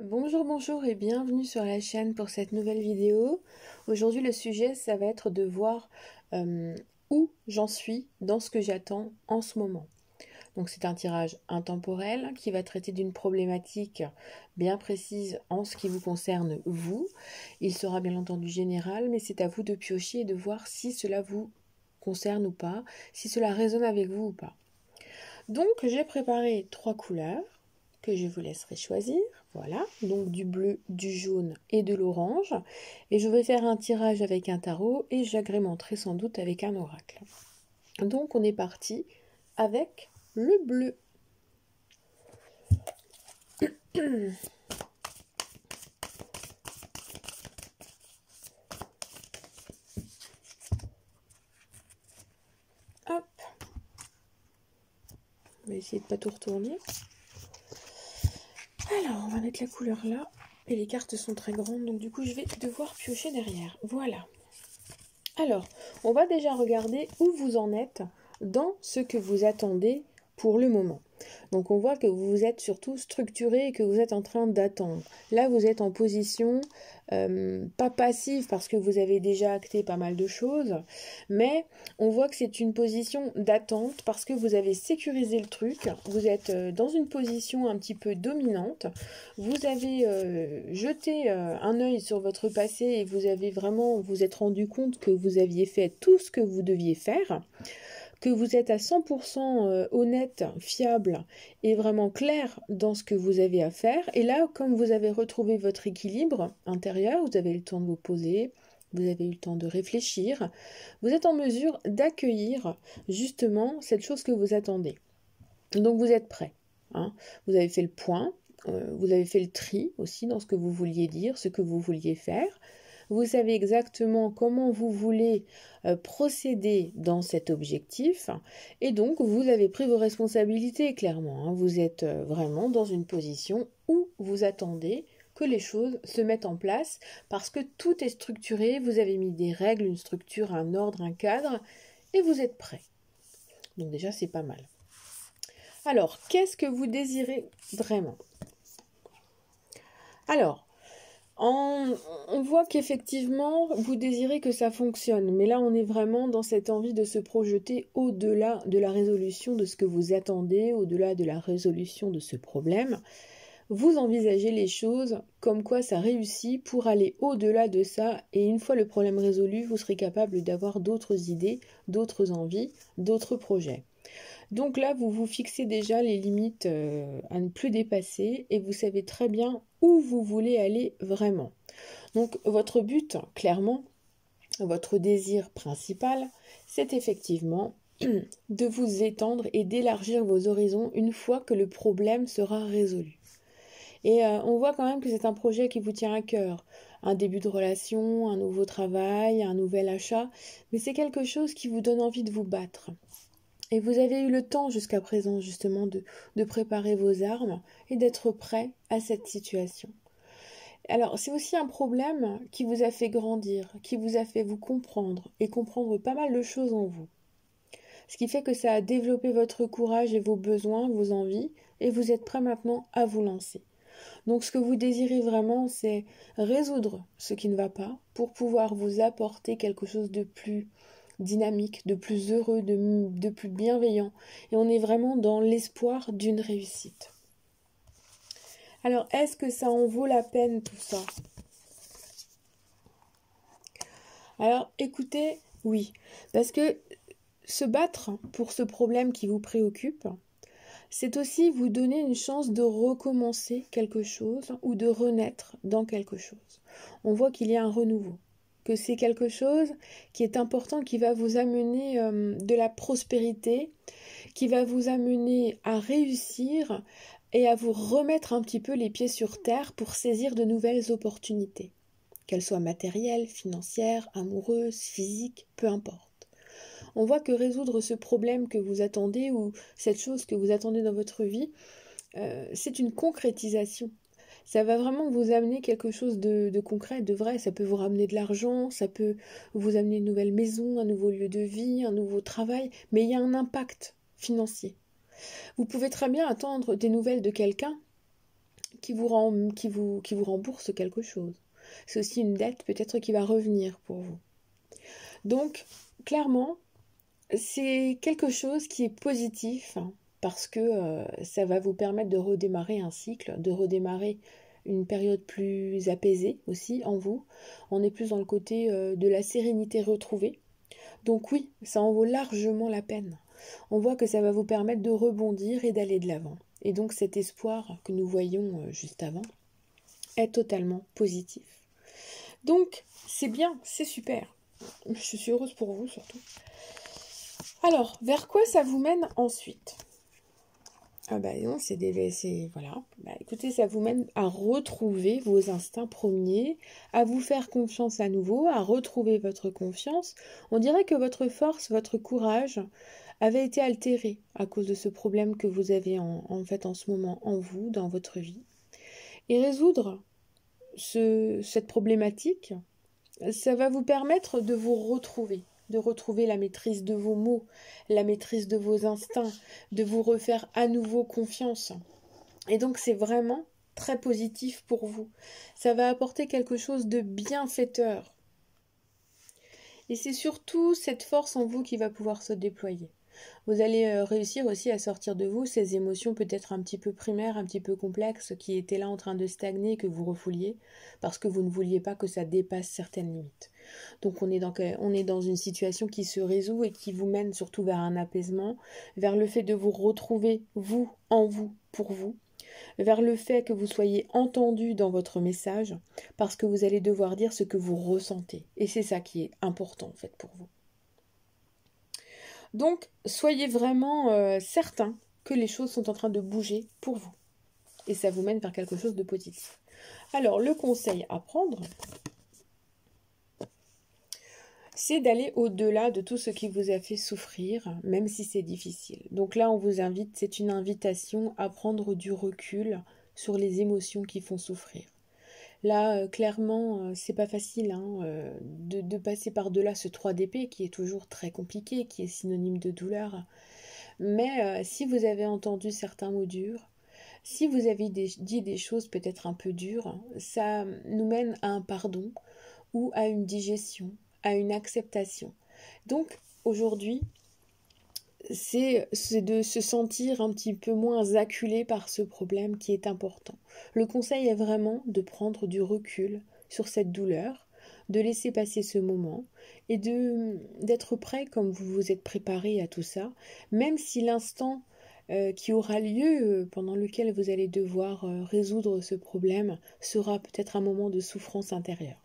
Bonjour et bienvenue sur la chaîne pour cette nouvelle vidéo. Aujourd'hui le sujet ça va être de voir où j'en suis dans ce que j'attends en ce moment. Donc c'est un tirage intemporel qui va traiter d'une problématique bien précise en ce qui vous concerne vous. Il sera bien entendu général, mais c'est à vous de piocher et de voir si cela vous concerne ou pas, si cela résonne avec vous ou pas. Donc j'ai préparé 3 couleurs que je vous laisserai choisir. Voilà, donc du bleu, du jaune et de l'orange. Et je vais faire un tirage avec un tarot et j'agrémenterai sans doute avec un oracle. Donc on est parti avec le bleu. Hop. On va essayer de ne pas tout retourner. Alors, on va mettre la couleur là. Et les cartes sont très grandes, donc du coup, je vais devoir piocher derrière. Voilà. Alors, on va déjà regarder où vous en êtes dans ce que vous attendez pour le moment. Donc on voit que vous êtes surtout structuré et que vous êtes en train d'attendre. Là vous êtes en position pas passive parce que vous avez déjà acté pas mal de choses, mais on voit que c'est une position d'attente parce que vous avez sécurisé le truc, vous êtes dans une position un petit peu dominante, vous avez jeté un œil sur votre passé et vous avez vraiment vous êtes rendu compte que vous aviez fait tout ce que vous deviez faire, que vous êtes à 100% honnête, fiable et vraiment clair dans ce que vous avez à faire. Et là, comme vous avez retrouvé votre équilibre intérieur, vous avez eu le temps de vous poser, vous avez eu le temps de réfléchir, vous êtes en mesure d'accueillir justement cette chose que vous attendez. Donc vous êtes prêt. Hein. Vous avez fait le point, vous avez fait le tri aussi dans ce que vous vouliez dire, ce que vous vouliez faire. Vous savez exactement comment vous voulez procéder dans cet objectif et donc vous avez pris vos responsabilités clairement. Hein. Vous êtes vraiment dans une position où vous attendez que les choses se mettent en place parce que tout est structuré, vous avez mis des règles, une structure, un ordre, un cadre et vous êtes prêt. Donc déjà c'est pas mal. Alors, qu'est-ce que vous désirez vraiment ? Alors, on voit qu'effectivement, vous désirez que ça fonctionne, mais là, on est vraiment dans cette envie de se projeter au-delà de la résolution de ce que vous attendez, au-delà de la résolution de ce problème. Vous envisagez les choses comme quoi ça réussit pour aller au-delà de ça, et une fois le problème résolu, vous serez capable d'avoir d'autres idées, d'autres envies, d'autres projets. Donc là, vous vous fixez déjà les limites à ne plus dépasser et vous savez très bien où vous voulez aller vraiment. Donc votre but, clairement, votre désir principal, c'est effectivement de vous étendre et d'élargir vos horizons une fois que le problème sera résolu. Et on voit quand même que c'est un projet qui vous tient à cœur. Un début de relation, un nouveau travail, un nouvel achat, mais c'est quelque chose qui vous donne envie de vous battre. Et vous avez eu le temps jusqu'à présent justement de préparer vos armes et d'être prêt à cette situation. Alors c'est aussi un problème qui vous a fait grandir, qui vous a fait vous comprendre et comprendre pas mal de choses en vous. Ce qui fait que ça a développé votre courage et vos besoins, vos envies, et vous êtes prêt maintenant à vous lancer. Donc ce que vous désirez vraiment, c'est résoudre ce qui ne va pas pour pouvoir vous apporter quelque chose de plus dynamique, de plus heureux, de plus bienveillant. Et on est vraiment dans l'espoir d'une réussite. Alors, est-ce que ça en vaut la peine tout ça ? Alors, écoutez, oui. Parce que se battre pour ce problème qui vous préoccupe, c'est aussi vous donner une chance de recommencer quelque chose ou de renaître dans quelque chose. On voit qu'il y a un renouveau, que c'est quelque chose qui est important, qui va vous amener de la prospérité, qui va vous amener à réussir et à vous remettre un petit peu les pieds sur terre pour saisir de nouvelles opportunités, qu'elles soient matérielles, financières, amoureuses, physiques, peu importe. On voit que résoudre ce problème que vous attendez ou cette chose que vous attendez dans votre vie, c'est une concrétisation. Ça va vraiment vous amener quelque chose de concret, de vrai. Ça peut vous ramener de l'argent, ça peut vous amener une nouvelle maison, un nouveau lieu de vie, un nouveau travail, mais il y a un impact financier. Vous pouvez très bien attendre des nouvelles de quelqu'un qui vous rembourse quelque chose. C'est aussi une dette peut-être qui va revenir pour vous. Donc, clairement, c'est quelque chose qui est positif parce que ça va vous permettre de redémarrer un cycle, de redémarrer une période plus apaisée aussi en vous. On est plus dans le côté de la sérénité retrouvée. Donc oui, ça en vaut largement la peine. On voit que ça va vous permettre de rebondir et d'aller de l'avant. Et donc cet espoir que nous voyons juste avant est totalement positif. Donc c'est bien, c'est super. Je suis heureuse pour vous surtout. Alors, vers quoi ça vous mène ensuite? Ah bah non, voilà. Bah écoutez, ça vous mène à retrouver vos instincts premiers, à vous faire confiance à nouveau, à retrouver votre confiance. On dirait que votre force, votre courage avait été altéré à cause de ce problème que vous avez en fait en ce moment en vous, dans votre vie. Et résoudre cette problématique, ça va vous permettre de vous retrouver. De retrouver la maîtrise de vos mots, la maîtrise de vos instincts, de vous refaire à nouveau confiance. Et donc c'est vraiment très positif pour vous. Ça va apporter quelque chose de bienfaiteur. Et c'est surtout cette force en vous qui va pouvoir se déployer. Vous allez réussir aussi à sortir de vous ces émotions peut-être un petit peu primaires, un petit peu complexes, qui étaient là en train de stagner, que vous refouliez, parce que vous ne vouliez pas que ça dépasse certaines limites. Donc on est dans une situation qui se résout et qui vous mène surtout vers un apaisement, vers le fait de vous retrouver, vous, en vous, pour vous, vers le fait que vous soyez entendu dans votre message, parce que vous allez devoir dire ce que vous ressentez. Et c'est ça qui est important en fait pour vous. Donc, soyez vraiment certains que les choses sont en train de bouger pour vous. Et ça vous mène vers quelque chose de positif. Alors, le conseil à prendre, c'est d'aller au-delà de tout ce qui vous a fait souffrir, même si c'est difficile. Donc là, on vous invite, c'est une invitation à prendre du recul sur les émotions qui font souffrir. Là, clairement, c'est pas facile de passer par-delà ce 3 d'épée qui est toujours très compliqué, qui est synonyme de douleur. Mais si vous avez entendu certains mots durs, si vous avez dit des choses peut-être un peu dures, ça nous mène à un pardon ou à une digestion, à une acceptation. Donc aujourd'hui, c'est de se sentir un petit peu moins acculé par ce problème qui est important. Le conseil est vraiment de prendre du recul sur cette douleur, de laisser passer ce moment et d'être prêt comme vous vous êtes préparé à tout ça, même si l'instant qui aura lieu pendant lequel vous allez devoir résoudre ce problème sera peut-être un moment de souffrance intérieure.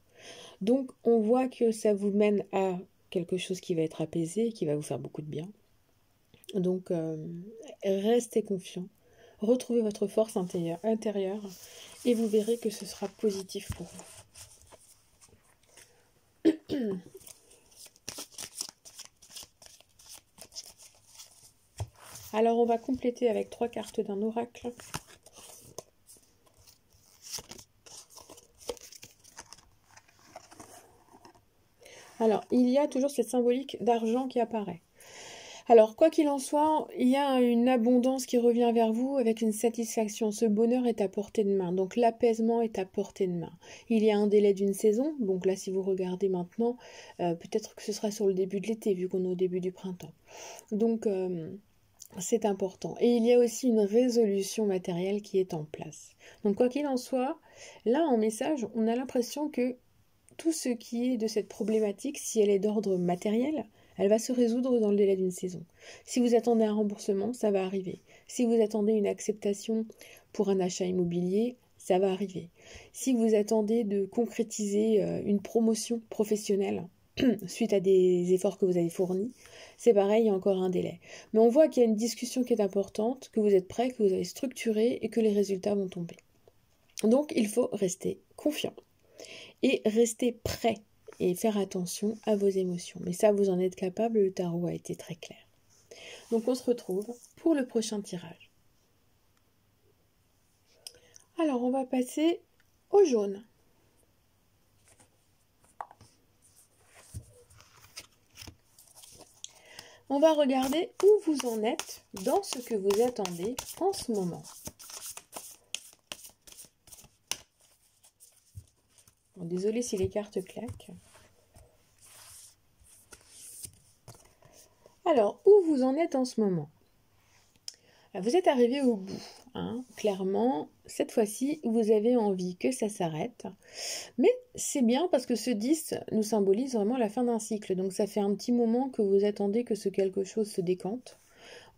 Donc on voit que ça vous mène à quelque chose qui va être apaisé, qui va vous faire beaucoup de bien. Donc, restez confiant, retrouvez votre force intérieure et vous verrez que ce sera positif pour vous. Alors, on va compléter avec 3 cartes d'un oracle. Alors, il y a toujours cette symbolique d'argent qui apparaît. Alors, quoi qu'il en soit, il y a une abondance qui revient vers vous avec une satisfaction. Ce bonheur est à portée de main, donc l'apaisement est à portée de main. Il y a un délai d'une saison, donc là, si vous regardez maintenant, peut-être que ce sera sur le début de l'été, vu qu'on est au début du printemps. Donc, c'est important. Et il y a aussi une résolution matérielle qui est en place. Donc, quoi qu'il en soit, là, en message, on a l'impression que tout ce qui est de cette problématique, si elle est d'ordre matériel, elle va se résoudre dans le délai d'une saison. Si vous attendez un remboursement, ça va arriver. Si vous attendez une acceptation pour un achat immobilier, ça va arriver. Si vous attendez de concrétiser une promotion professionnelle suite à des efforts que vous avez fournis, c'est pareil, il y a encore un délai. Mais on voit qu'il y a une discussion qui est importante, que vous êtes prêt, que vous avez structuré et que les résultats vont tomber. Donc, il faut rester confiant et rester prêt et faire attention à vos émotions. Mais ça, vous en êtes capable, le tarot a été très clair. Donc on se retrouve pour le prochain tirage. Alors on va passer au jaune. On va regarder où vous en êtes dans ce que vous attendez en ce moment. Bon, désolée si les cartes claquent. Alors, où vous en êtes en ce moment? Vous êtes arrivé au bout, hein. Clairement, cette fois-ci, vous avez envie que ça s'arrête. Mais c'est bien parce que ce 10 nous symbolise vraiment la fin d'un cycle. Donc ça fait un petit moment que vous attendez que ce quelque chose se décante.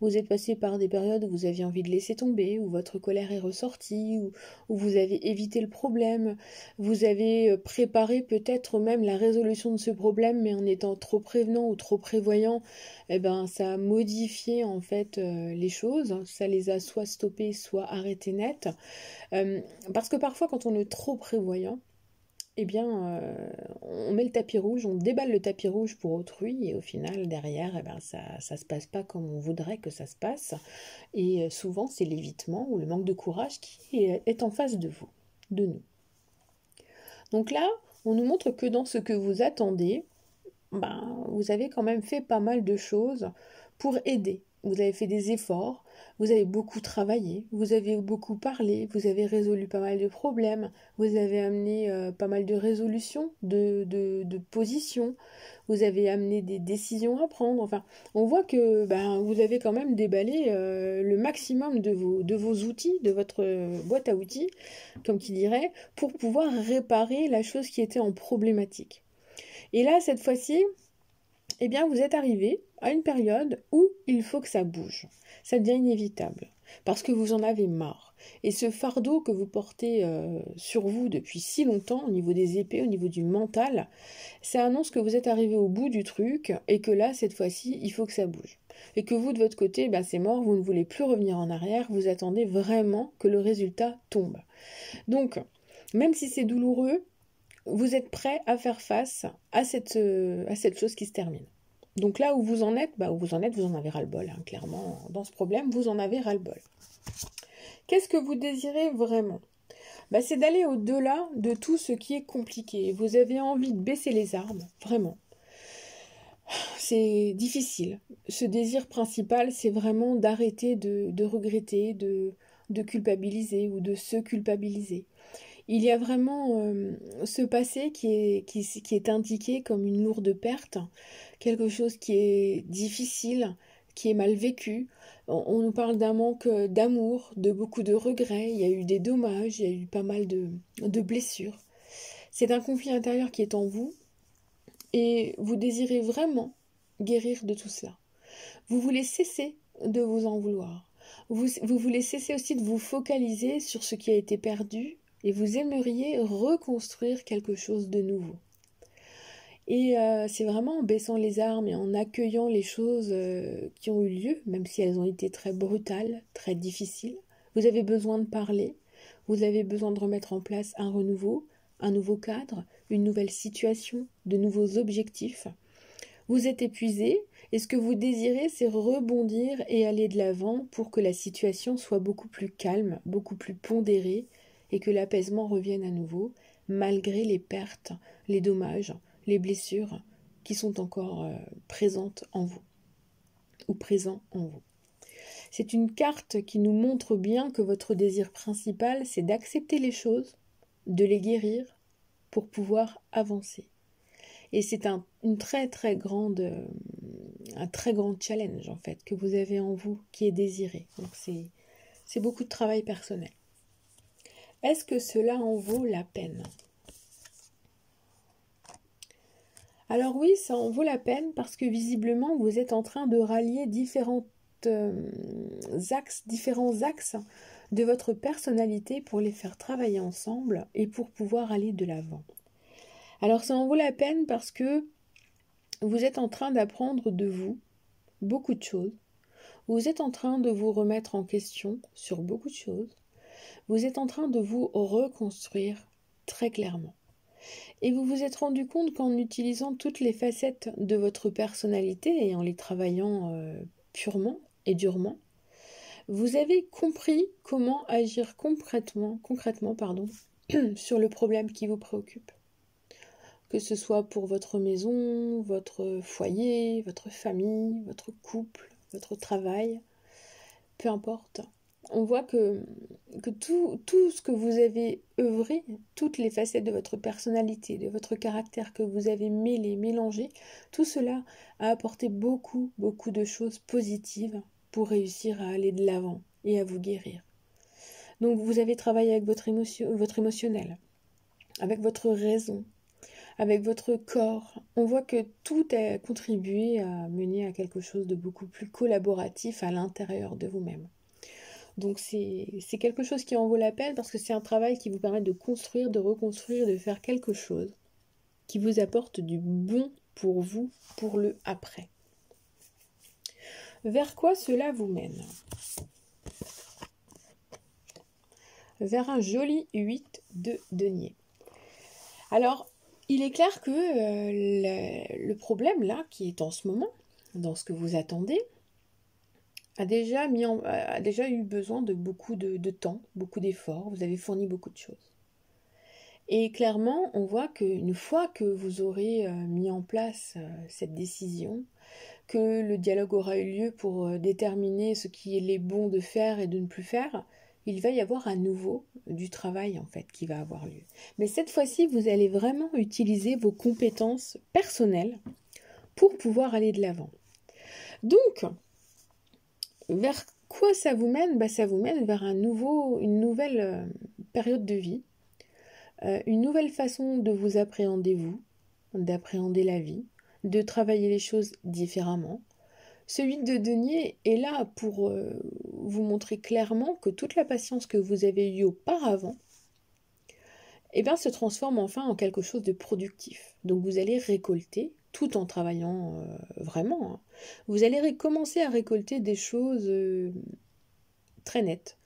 Vous êtes passé par des périodes où vous aviez envie de laisser tomber, où votre colère est ressortie, où vous avez évité le problème, vous avez préparé peut-être même la résolution de ce problème, mais en étant trop prévenant ou trop prévoyant, eh ben, ça a modifié en fait les choses, ça les a soit stoppées, soit arrêtées net. Parce que parfois quand on est trop prévoyant, eh bien, on met le tapis rouge, on déballe le tapis rouge pour autrui, et au final, derrière, eh ben, ça se passe pas comme on voudrait que ça se passe. Et souvent, c'est l'évitement ou le manque de courage qui est en face de vous, de nous. Donc là, on nous montre que dans ce que vous attendez, ben, vous avez quand même fait pas mal de choses pour aider. Vous avez fait des efforts, vous avez beaucoup travaillé, vous avez beaucoup parlé, vous avez résolu pas mal de problèmes, vous avez amené pas mal de résolutions, de positions, vous avez amené des décisions à prendre. Enfin, on voit que ben, vous avez quand même déballé le maximum de vos outils, de votre boîte à outils, comme qui dirait, pour pouvoir réparer la chose qui était en problématique. Et là, cette fois-ci, eh bien, vous êtes arrivé à une période où il faut que ça bouge. Ça devient inévitable, parce que vous en avez marre. Et ce fardeau que vous portez sur vous depuis si longtemps, au niveau des épées, au niveau du mental, ça annonce que vous êtes arrivé au bout du truc, et que là, cette fois-ci, il faut que ça bouge. Et que vous, de votre côté, ben, c'est mort, vous ne voulez plus revenir en arrière, vous attendez vraiment que le résultat tombe. Donc, même si c'est douloureux, vous êtes prêt à faire face à cette chose qui se termine. Donc là où vous en êtes, vous en avez ras-le-bol, hein, clairement. Dans ce problème, vous en avez ras-le-bol. Qu'est-ce que vous désirez vraiment? C'est d'aller au-delà de tout ce qui est compliqué. Vous avez envie de baisser les armes, vraiment. C'est difficile. Ce désir principal, c'est vraiment d'arrêter de regretter, de culpabiliser ou de se culpabiliser. Il y a vraiment ce passé qui est indiqué comme une lourde perte, quelque chose qui est difficile, qui est mal vécu. On nous parle d'un manque d'amour, de beaucoup de regrets, il y a eu des dommages, il y a eu pas mal de blessures. C'est un conflit intérieur qui est en vous et vous désirez vraiment guérir de tout cela. Vous voulez cesser de vous en vouloir. Vous voulez cesser aussi de vous focaliser sur ce qui a été perdu, et vous aimeriez reconstruire quelque chose de nouveau. Et c'est vraiment en baissant les armes et en accueillant les choses qui ont eu lieu, même si elles ont été très brutales, très difficiles. Vous avez besoin de parler, vous avez besoin de remettre en place un renouveau, un nouveau cadre, une nouvelle situation, de nouveaux objectifs. Vous êtes épuisé et ce que vous désirez, c'est rebondir et aller de l'avant pour que la situation soit beaucoup plus calme, beaucoup plus pondérée, et que l'apaisement revienne à nouveau, malgré les pertes, les dommages, les blessures qui sont encore présentes en vous, ou présents en vous. C'est une carte qui nous montre bien que votre désir principal, c'est d'accepter les choses, de les guérir, pour pouvoir avancer. Et c'est un très grand challenge en fait que vous avez en vous, qui est désiré. Donc c'est beaucoup de travail personnel. Est-ce que cela en vaut la peine? Alors oui, ça en vaut la peine parce que visiblement vous êtes en train de rallier différents axes de votre personnalité pour les faire travailler ensemble et pour pouvoir aller de l'avant. Alors ça en vaut la peine parce que vous êtes en train d'apprendre de vous beaucoup de choses. Vous êtes en train de vous remettre en question sur beaucoup de choses. Vous êtes en train de vous reconstruire très clairement. Et vous vous êtes rendu compte qu'en utilisant toutes les facettes de votre personnalité et en les travaillant purement et durement, vous avez compris comment agir concrètement sur le problème qui vous préoccupe. Que ce soit pour votre maison, votre foyer, votre famille, votre couple, votre travail, peu importe. on voit que tout ce que vous avez œuvré, toutes les facettes de votre personnalité, de votre caractère que vous avez mêlé, mélangé, tout cela a apporté beaucoup, beaucoup de choses positives pour réussir à aller de l'avant et à vous guérir. Donc vous avez travaillé avec votre émotionnel, avec votre raison, avec votre corps. On voit que tout a contribué à mener à quelque chose de beaucoup plus collaboratif à l'intérieur de vous-même. Donc c'est quelque chose qui en vaut la peine parce que c'est un travail qui vous permet de construire, de reconstruire, de faire quelque chose qui vous apporte du bon pour vous, pour le après. Vers quoi cela vous mène? Vers un joli 8 de denier. Alors, il est clair que le problème là, qui est en ce moment, dans ce que vous attendez, a déjà eu besoin de beaucoup de temps, beaucoup d'efforts, vous avez fourni beaucoup de choses. Et clairement, on voit qu'une fois que vous aurez mis en place cette décision, que le dialogue aura eu lieu pour déterminer ce qu'il est bon de faire et de ne plus faire, il va y avoir à nouveau du travail en fait qui va avoir lieu. Mais cette fois-ci, vous allez vraiment utiliser vos compétences personnelles pour pouvoir aller de l'avant. Donc, vers quoi ça vous mène? Ça vous mène vers une nouvelle période de vie, une nouvelle façon de vous d'appréhender la vie, de travailler les choses différemment. Ce 8 de denier est là pour vous montrer clairement que toute la patience que vous avez eue auparavant se transforme enfin en quelque chose de productif. Donc vous allez récolter, tout en travaillant vraiment, hein. Vous allez commencer à récolter des choses très nettes.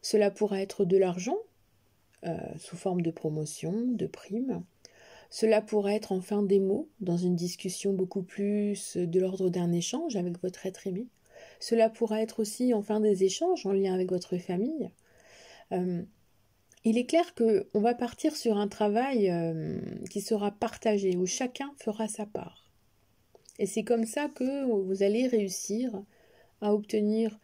Cela pourra être de l'argent, sous forme de promotion, de primes. Cela pourrait être enfin des mots dans une discussion beaucoup plus de l'ordre d'un échange avec votre être aimé. Cela pourrait être aussi enfin des échanges en lien avec votre famille. Il est clair qu'on va partir sur un travail qui sera partagé, où chacun fera sa part. Et c'est comme ça que vous allez réussir à obtenir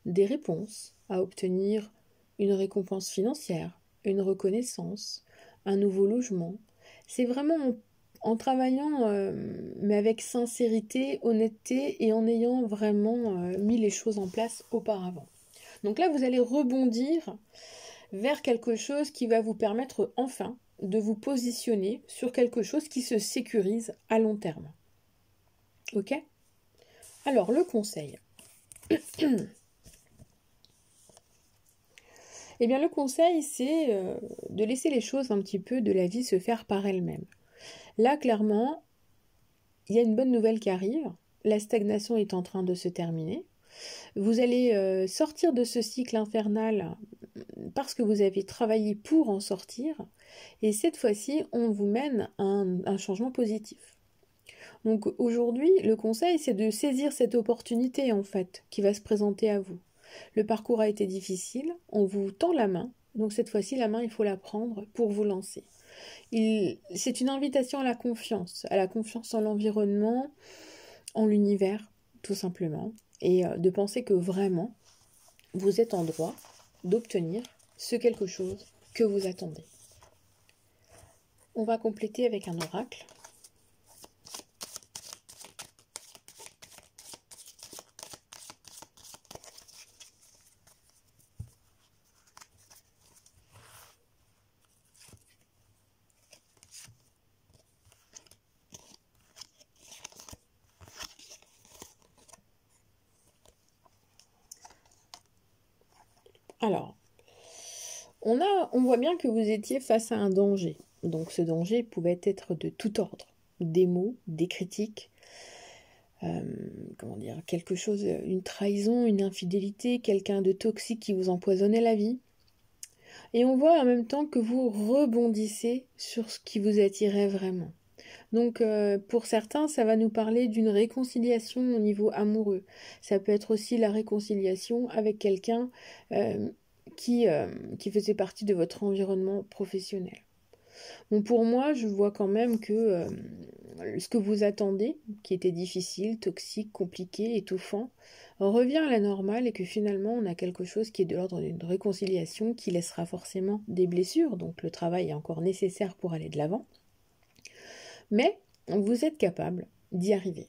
des réponses, à obtenir une récompense financière, une reconnaissance, un nouveau logement. C'est vraiment en travaillant, mais avec sincérité, honnêteté et en ayant vraiment mis les choses en place auparavant. Donc là, vous allez rebondir vers quelque chose qui va vous permettre enfin de vous positionner sur quelque chose qui se sécurise à long terme. Ok? Alors, le conseil. Eh bien, le conseil, c'est de laisser les choses un petit peu de la vie se faire par elles-mêmes. Là, clairement, il y a une bonne nouvelle qui arrive. La stagnation est en train de se terminer. Vous allez sortir de ce cycle infernal parce que vous avez travaillé pour en sortir. Et cette fois-ci, on vous mène à un changement positif. Donc aujourd'hui, le conseil, c'est de saisir cette opportunité, en fait, qui va se présenter à vous. Le parcours a été difficile, on vous tend la main, donc cette fois-ci, la main, il faut la prendre pour vous lancer. C'est une invitation à la confiance en l'environnement, en l'univers, tout simplement, et de penser que vraiment, vous êtes en droit d'obtenir ce quelque chose que vous attendez. On va compléter avec un oracle. Alors, on voit bien que vous étiez face à un danger. Donc ce danger pouvait être de tout ordre. Des mots, des critiques, quelque chose, une trahison, une infidélité, quelqu'un de toxique qui vous empoisonnait la vie. Et on voit en même temps que vous rebondissez sur ce qui vous attirait vraiment. Donc pour certains, ça va nous parler d'une réconciliation au niveau amoureux. Ça peut être aussi la réconciliation avec quelqu'un qui faisait partie de votre environnement professionnel. Bon, pour moi, je vois quand même que ce que vous attendez, qui était difficile, toxique, compliqué, étouffant, revient à la normale et que finalement, on a quelque chose qui est de l'ordre d'une réconciliation qui laissera forcément des blessures, donc le travail est encore nécessaire pour aller de l'avant. Mais vous êtes capable d'y arriver.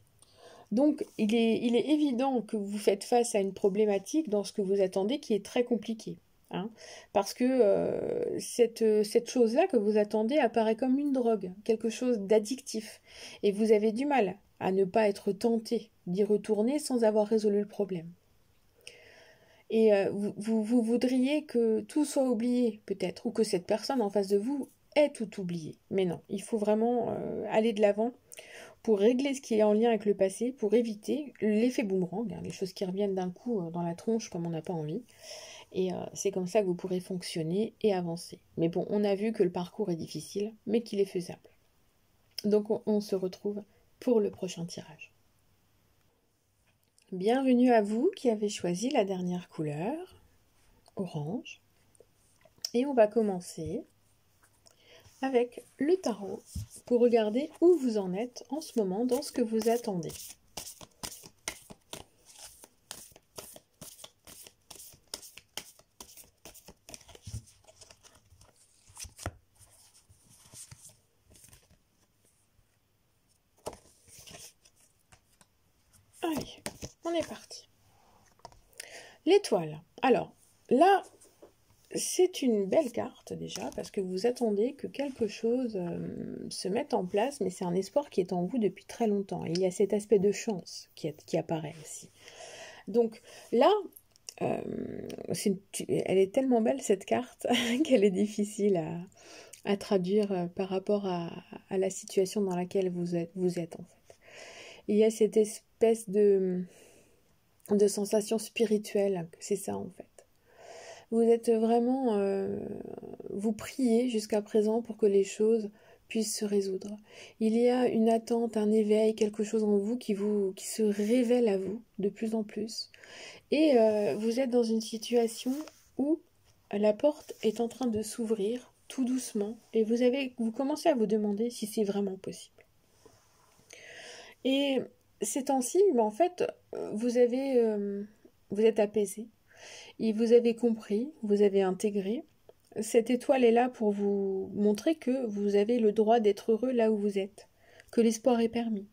Donc, il est évident que vous faites face à une problématique dans ce que vous attendez qui est très compliquée. Hein, parce que cette chose-là que vous attendez apparaît comme une drogue, quelque chose d'addictif. Et vous avez du mal à ne pas être tenté d'y retourner sans avoir résolu le problème. Et vous voudriez que tout soit oublié, peut-être, ou que cette personne en face de vous ait tout oublié. Mais non, il faut vraiment aller de l'avant pour régler ce qui est en lien avec le passé, pour éviter l'effet boomerang, hein, les choses qui reviennent d'un coup dans la tronche comme on n'a pas envie. Et c'est comme ça que vous pourrez fonctionner et avancer. Mais bon, on a vu que le parcours est difficile, mais qu'il est faisable. Donc on se retrouve pour le prochain tirage. Bienvenue à vous qui avez choisi la dernière couleur, orange. Et on va commencer avec le tarot pour regarder où vous en êtes en ce moment dans ce que vous attendez. Allez, on est parti. L'étoile. Alors, là, c'est une belle carte déjà, parce que vous attendez que quelque chose se mette en place, mais c'est un espoir qui est en vous depuis très longtemps. Et il y a cet aspect de chance qui apparaît aussi. Donc là, elle est tellement belle cette carte qu'elle est difficile à traduire par rapport à la situation dans laquelle vous êtes en fait. Il y a cette espèce de sensation spirituelle, c'est ça en fait. Vous êtes vraiment... vous priez jusqu'à présent pour que les choses puissent se résoudre. Il y a une attente, un éveil, quelque chose en vous qui se révèle à vous de plus en plus. Et vous êtes dans une situation où la porte est en train de s'ouvrir tout doucement et vous commencez à vous demander si c'est vraiment possible. Et ces temps-ci, en fait, vous êtes apaisé. Et vous avez compris, vous avez intégré. Cette étoile est là pour vous montrer que vous avez le droit d'être heureux là où vous êtes, que l'espoir est permis,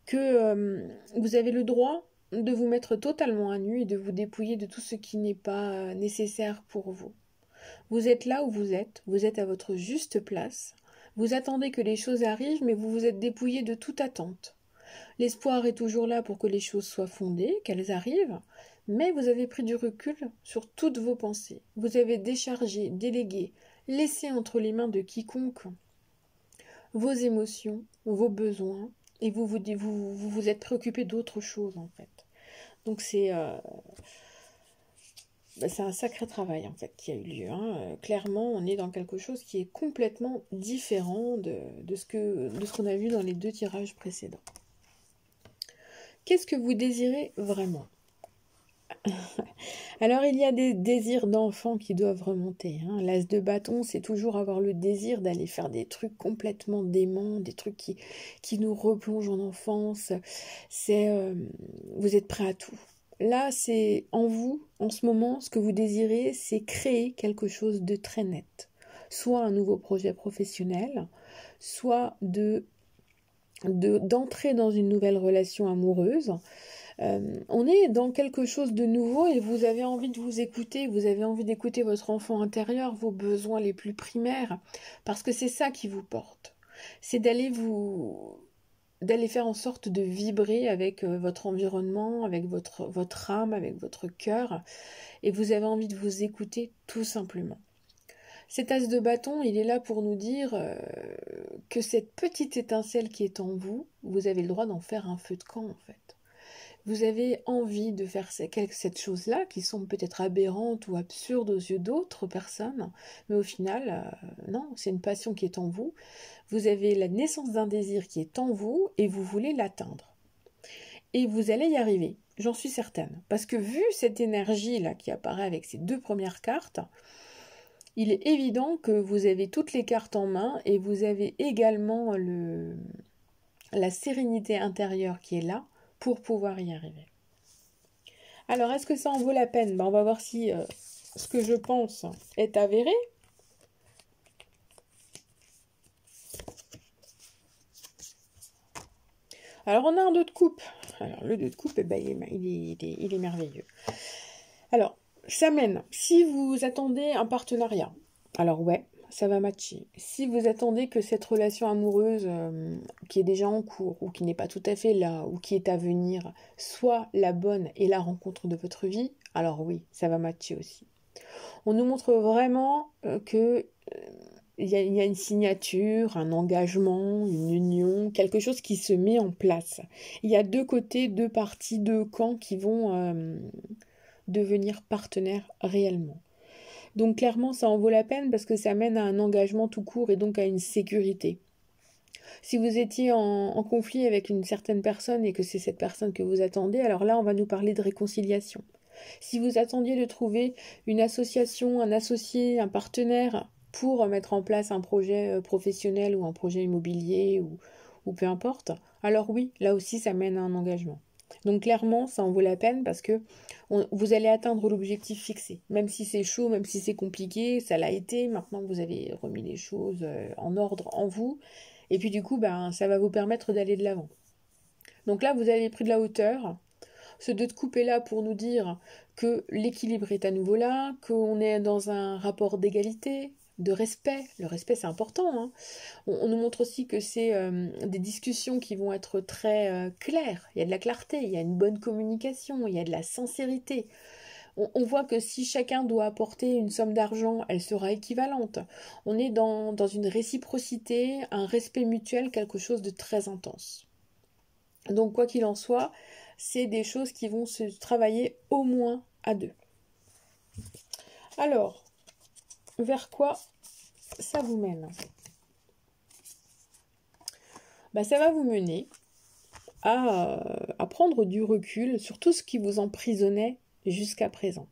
que vous avez le droit de vous mettre totalement à nu et de vous dépouiller de tout ce qui n'est pas nécessaire pour vous. Vous êtes là où vous êtes à votre juste place, vous attendez que les choses arrivent, mais vous vous êtes dépouillé de toute attente. L'espoir est toujours là pour que les choses soient fondées, qu'elles arrivent, mais vous avez pris du recul sur toutes vos pensées. Vous avez déchargé, délégué, laissé entre les mains de quiconque vos émotions, vos besoins, et vous êtes préoccupé d'autre chose en fait. Donc c'est un sacré travail en fait qui a eu lieu. Hein. Clairement, on est dans quelque chose qui est complètement différent de ce qu'on a vu dans les deux tirages précédents. Qu'est-ce que vous désirez vraiment ? Alors, il y a des désirs d'enfants qui doivent remonter. Hein. L'as de bâton, c'est toujours avoir le désir d'aller faire des trucs complètement déments, des trucs qui nous replongent en enfance. Vous êtes prêt à tout. Là, c'est en vous, en ce moment, ce que vous désirez, c'est créer quelque chose de très net. Soit un nouveau projet professionnel, soit d'entrer dans une nouvelle relation amoureuse. On est dans quelque chose de nouveau et vous avez envie de vous écouter, vous avez envie d'écouter votre enfant intérieur, vos besoins les plus primaires, parce que c'est ça qui vous porte. C'est d'aller faire en sorte de vibrer avec votre environnement, avec votre âme, avec votre cœur, et vous avez envie de vous écouter tout simplement. Cet as de bâton, il est là pour nous dire que cette petite étincelle qui est en vous, vous avez le droit d'en faire un feu de camp en fait. Vous avez envie de faire cette chose-là, qui semble peut-être aberrante ou absurde aux yeux d'autres personnes, mais au final, non, c'est une passion qui est en vous. Vous avez la naissance d'un désir qui est en vous et vous voulez l'atteindre. Et vous allez y arriver, j'en suis certaine. Parce que vu cette énergie-là qui apparaît avec ces deux premières cartes, il est évident que vous avez toutes les cartes en main et vous avez également la sérénité intérieure qui est là pour pouvoir y arriver. Alors, est-ce que ça en vaut la peine? On va voir si ce que je pense est avéré. Alors, on a un 2 de coupe. Alors, le 2 de coupe, il est merveilleux. Alors, ça mène. Si vous attendez un partenariat, alors ouais, ça va matcher. Si vous attendez que cette relation amoureuse qui est déjà en cours, ou qui n'est pas tout à fait là, ou qui est à venir, soit la bonne et la rencontre de votre vie, alors oui, ça va matcher aussi. On nous montre vraiment que il y a une signature, un engagement, une union, quelque chose qui se met en place. Il y a deux côtés, deux parties, deux camps qui vont devenir partenaires réellement. Donc clairement, ça en vaut la peine parce que ça mène à un engagement tout court et donc à une sécurité. Si vous étiez en conflit avec une certaine personne et que c'est cette personne que vous attendez, alors là, on va nous parler de réconciliation. Si vous attendiez de trouver une association, un associé, un partenaire pour mettre en place un projet professionnel ou un projet immobilier ou peu importe, alors oui, là aussi, ça mène à un engagement. Donc clairement, ça en vaut la peine parce que vous allez atteindre l'objectif fixé. Même si c'est chaud, même si c'est compliqué, ça l'a été. Maintenant, vous avez remis les choses en ordre en vous. Et puis du coup, ça va vous permettre d'aller de l'avant. Donc là, vous avez pris de la hauteur. Ce 2 de coupe est là pour nous dire que l'équilibre est à nouveau là, qu'on est dans un rapport d'égalité, de respect. Le respect, c'est important. Hein. On nous montre aussi que c'est des discussions qui vont être très claires. Il y a de la clarté, il y a une bonne communication, il y a de la sincérité. On voit que si chacun doit apporter une somme d'argent, elle sera équivalente. On est dans une réciprocité, un respect mutuel, quelque chose de très intense. Donc quoi qu'il en soit, c'est des choses qui vont se travailler au moins à deux. Alors, vers quoi ça vous mène? Ça va vous mener à prendre du recul sur tout ce qui vous emprisonnait jusqu'à présent.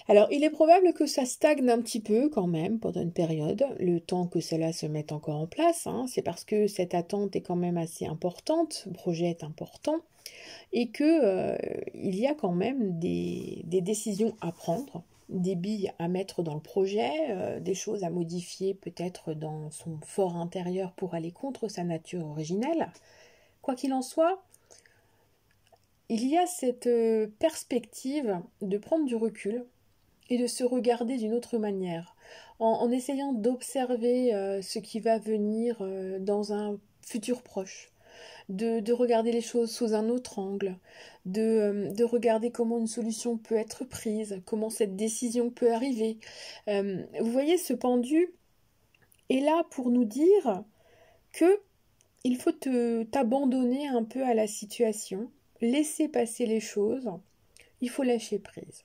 Alors, il est probable que ça stagne un petit peu quand même pendant une période, le temps que cela se mette encore en place. Hein. C'est parce que cette attente est quand même assez importante, le projet est important, et que il y a quand même des décisions à prendre, des billes à mettre dans le projet, des choses à modifier peut-être dans son fort intérieur pour aller contre sa nature originelle. Quoi qu'il en soit, il y a cette perspective de prendre du recul et de se regarder d'une autre manière, en essayant d'observer ce qui va venir dans un futur proche, de regarder les choses sous un autre angle, de regarder comment une solution peut être prise, comment cette décision peut arriver. Vous voyez, ce pendu est là pour nous dire que il faut t'abandonner un peu à la situation, laisser passer les choses, il faut lâcher prise.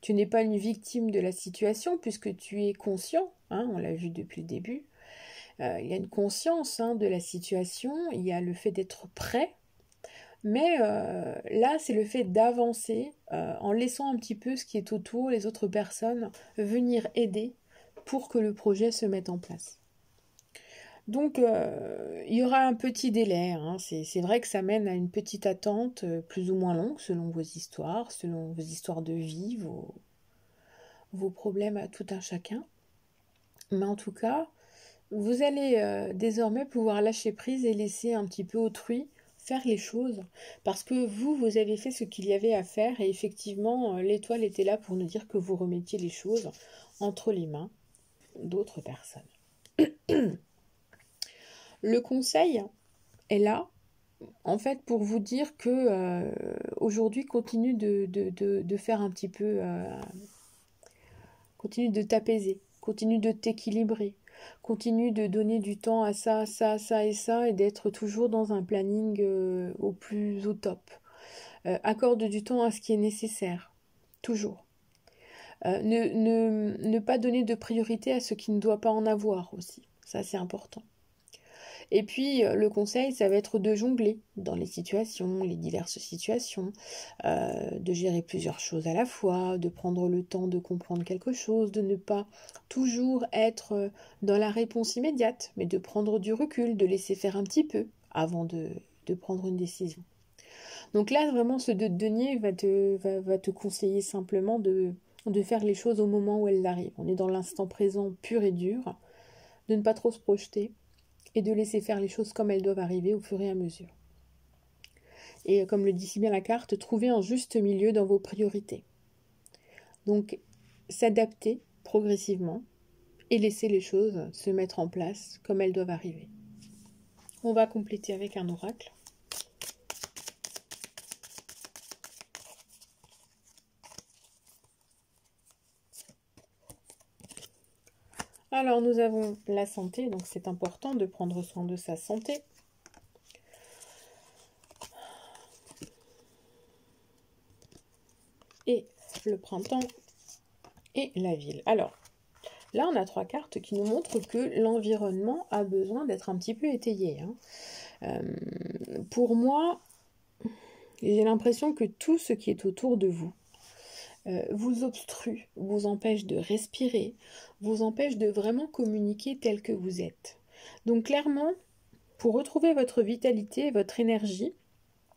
Tu n'es pas une victime de la situation puisque tu es conscient, hein, on l'a vu depuis le début, il y a une conscience de la situation, il y a le fait d'être prêt, mais là c'est le fait d'avancer en laissant un petit peu ce qui est autour, les autres personnes, venir aider pour que le projet se mette en place. Donc il y aura un petit délai, hein. C'est vrai que ça mène à une petite attente plus ou moins longue selon vos histoires de vie, vos problèmes à tout un chacun. Mais en tout cas, vous allez désormais pouvoir lâcher prise et laisser un petit peu autrui faire les choses. Parce que vous avez fait ce qu'il y avait à faire et effectivement, l'étoile était là pour nous dire que vous remettiez les choses entre les mains d'autres personnes. Le conseil est là, en fait, pour vous dire que aujourd'hui, continue de faire un petit peu... continue de t'apaiser, continue de t'équilibrer, continue de donner du temps à ça, ça, ça et ça, et d'être toujours dans un planning au plus au top. Accorde du temps à ce qui est nécessaire, toujours. Ne pas donner de priorité à ce qui ne doit pas en avoir aussi, ça c'est important. Et puis, le conseil, ça va être de jongler dans les situations, les diverses situations, de gérer plusieurs choses à la fois, de prendre le temps de comprendre quelque chose, de ne pas toujours être dans la réponse immédiate, mais de prendre du recul, de laisser faire un petit peu avant de prendre une décision. Donc là, vraiment, ce 2 de denier va te conseiller simplement de faire les choses au moment où elles arrivent. On est dans l'instant présent pur et dur, de ne pas trop se projeter et de laisser faire les choses comme elles doivent arriver au fur et à mesure. Et comme le dit si bien la carte, trouver un juste milieu dans vos priorités. Donc, s'adapter progressivement et laisser les choses se mettre en place comme elles doivent arriver. On va compléter avec un oracle. Alors, nous avons la santé, donc c'est important de prendre soin de sa santé. Et le printemps et la ville. Alors, là, on a 3 cartes qui nous montrent que l'environnement a besoin d'être un petit peu étayé. Pour moi, j'ai l'impression que tout ce qui est autour de vous vous obstrue, vous empêche de respirer, vous empêche de vraiment communiquer tel que vous êtes. Donc clairement, pour retrouver votre vitalité, votre énergie,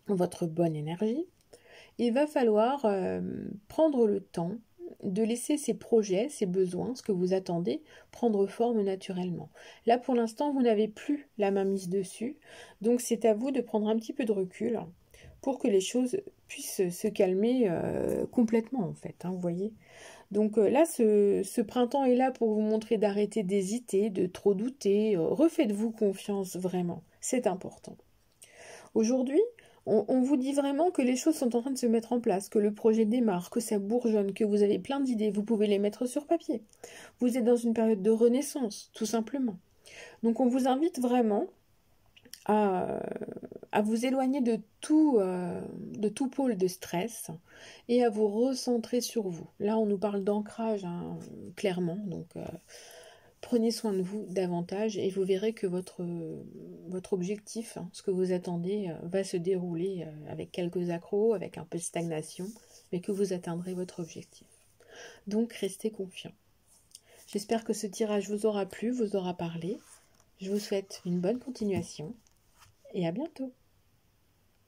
votre bonne énergie, il va falloir prendre le temps de laisser ces projets, ces besoins, ce que vous attendez, prendre forme naturellement. Là, pour l'instant, vous n'avez plus la main mise dessus, donc c'est à vous de prendre un petit peu de recul pour que les choses puissent se calmer complètement, en fait, vous voyez. Donc là, ce printemps est là pour vous montrer d'arrêter d'hésiter, de trop douter, refaites-vous confiance vraiment, c'est important. Aujourd'hui, on vous dit vraiment que les choses sont en train de se mettre en place, que le projet démarre, que ça bourgeonne, que vous avez plein d'idées, vous pouvez les mettre sur papier. Vous êtes dans une période de renaissance, tout simplement. Donc on vous invite vraiment à vous éloigner de tout pôle de stress et à vous recentrer sur vous. Là, on nous parle d'ancrage, clairement, donc prenez soin de vous davantage et vous verrez que votre objectif, ce que vous attendez, va se dérouler avec quelques accros, avec un peu de stagnation, mais que vous atteindrez votre objectif. Donc, restez confiants. J'espère que ce tirage vous aura plu, vous aura parlé. Je vous souhaite une bonne continuation et à bientôt.